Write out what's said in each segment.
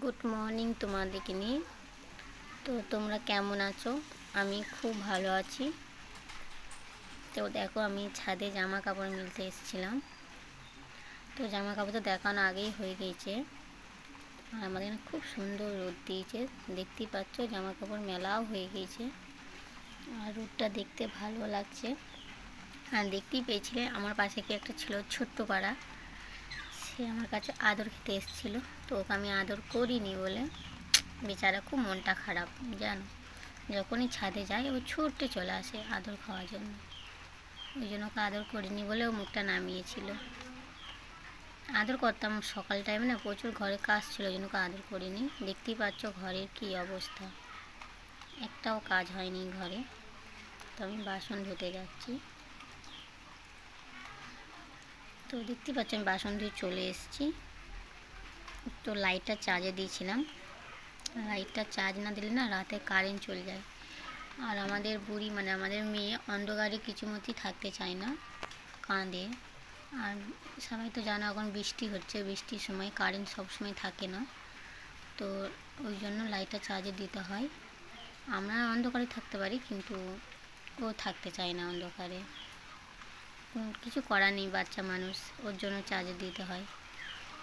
Good morning তোমাদেরকে নিয়ে। তো তোমরা কেমন আছো? আমি খুব ভালো আছি। তো দেখো, আমি ছাদে জামা কাপড় মেলতে এসেছিলাম। তো জামা কাপড় তো দেখানো আগেই হয়ে গিয়েছে, আর আমাদের এখানে খুব সুন্দর রোদ দিয়েছে, দেখতেই পাচ্ছ। জামা কাপড় মেলাও হয়ে গিয়েছে, আর রোদটা দেখতে ভালো লাগছে। আর দেখতেই পেয়েছিলে আমার পাশে কি একটা ছিল, ছোট্ট পাড়া। সে আমার কাছে আদর খেতে এসেছিলো, তো ওকে আমি আদর করিনি বলে বেচারা খুব মনটা খারাপ, জানো। যখনই ছাদে যায় ও ছুটতে চলে আসে আদর খাওয়ার জন্য। ওই জন্য ওকে আদর করিনি বলে ও মুখটা নামিয়েছিল। আদর করতাম সকাল টাইমে, না প্রচুর ঘরে কাজ ছিল, ওই জন্য ওকে আদর করিনি। দেখতেই পাচ্ছ ঘরের কী অবস্থা, একটাও কাজ হয়নি ঘরে। তো আমি বাসন ধুতে যাচ্ছি। তো দেখতেই পাচ্ছ আমি বাসন ধুয়ে চলে এসেছি। তো লাইটটা চার্জে দিয়েছিলাম। লাইটটা চার্জ না দিলে না রাতে কারেন্ট চলে যায়। আর আমাদের বুড়ি মানে আমাদের মেয়ে অন্ধকারে কিছুমতেই থাকতে চায় না, কাঁদে। আর সবাই তো জানো এখন বৃষ্টি হচ্ছে, বৃষ্টির সময় কারেন্ট সবসময় থাকে না, তো ওই জন্য লাইটটা চার্জে দিতে হয়। আমরা অন্ধকারে থাকতে পারি, কিন্তু ও থাকতে চায় না অন্ধকারে। কিছু করার নেই, বাচ্চা মানুষ, ওর জন্য চার্জে দিতে হয়।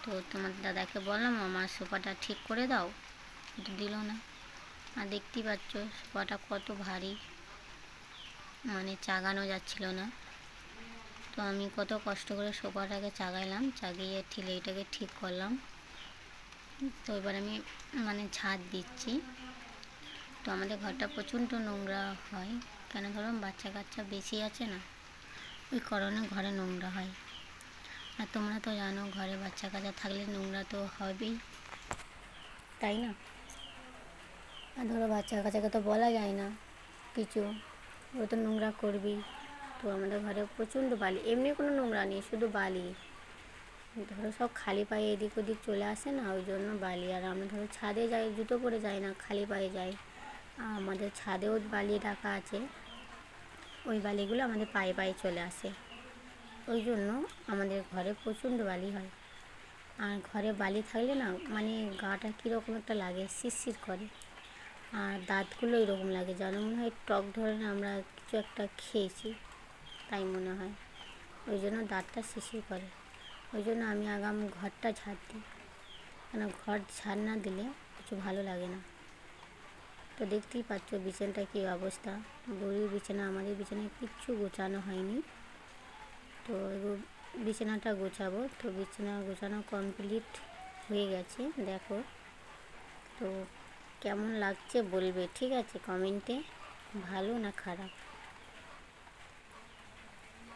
তো তোমার দাদাকে বললাম আমার সোফাটা ঠিক করে দাও, তো দিল না। আর দেখতেই পাচ্ছ সোফাটা কত ভারী, মানে চাগানো যাচ্ছিল না। তো আমি কত কষ্ট করে সোফাটাকে চাগাইলাম, চাগিয়ে এটাকে ঠিক করলাম। তো এবার আমি মানে ছাদ দিচ্ছি। তো আমাদের ঘরটা প্রচণ্ড নোংরা হয়, কেন ধরো বাচ্চা কাচ্চা বেশি আছে না, ওই কারণে ঘরে নোংরা হয়। আর তোমরা তো জানো ঘরে বাচ্চা কাচ্চা থাকলে নোংরা তো হবেই, তাই না? আর ধরো বাচ্চা কাচ্চাকে তো বলা যায় না কিছু, ও তো নোংরা করবেই। তো আমাদের ঘরে প্রচণ্ড বালি, এমনি কোনো নোংরা নেই, শুধু বালি। ধরো সব খালি পায়ে এদিক ওদিক চলে আসে না, ওই জন্য বালি। আর আমরা ধরো ছাদে যাই, জুতো পরে যাই না, খালি পায়ে যাই। আমাদের ছাদেও বালি রাখা আছে, ওই বালিগুলো আমাদের পায়ে পায়ে চলে আসে, ওই জন্য আমাদের ঘরে প্রচণ্ড বালি হয়। আর ঘরে বালি থাকলে না মানে গাটা কীরকম একটা লাগে, শিরশির করে। আর দাঁতগুলো এরকম লাগে, যেন মনে হয় টক ধরনের আমরা কিছু একটা খেয়েছি, তাই মনে হয়। ওই জন্য দাঁতটা শিরশির করে, ওই জন্য আমি আগাম ঘরটা ঝাড় দিই, কেন ঘর ঝাড় না দিলে কিছু ভালো লাগে না। তো দেখতেই পাচ্ছ বিছানাটা কী অবস্থা, বুড়ির বিছানা, আমাদের বিছানায় কিচ্ছু গোছানো হয়নি। তো বিছানাটা গোছাবো, তো বিছানা গোছানো কমপ্লিট হয়ে গেছে, দেখো। তো কেমন লাগছে বলবে, ঠিক আছে, কমেন্টে, ভালো না খারাপ।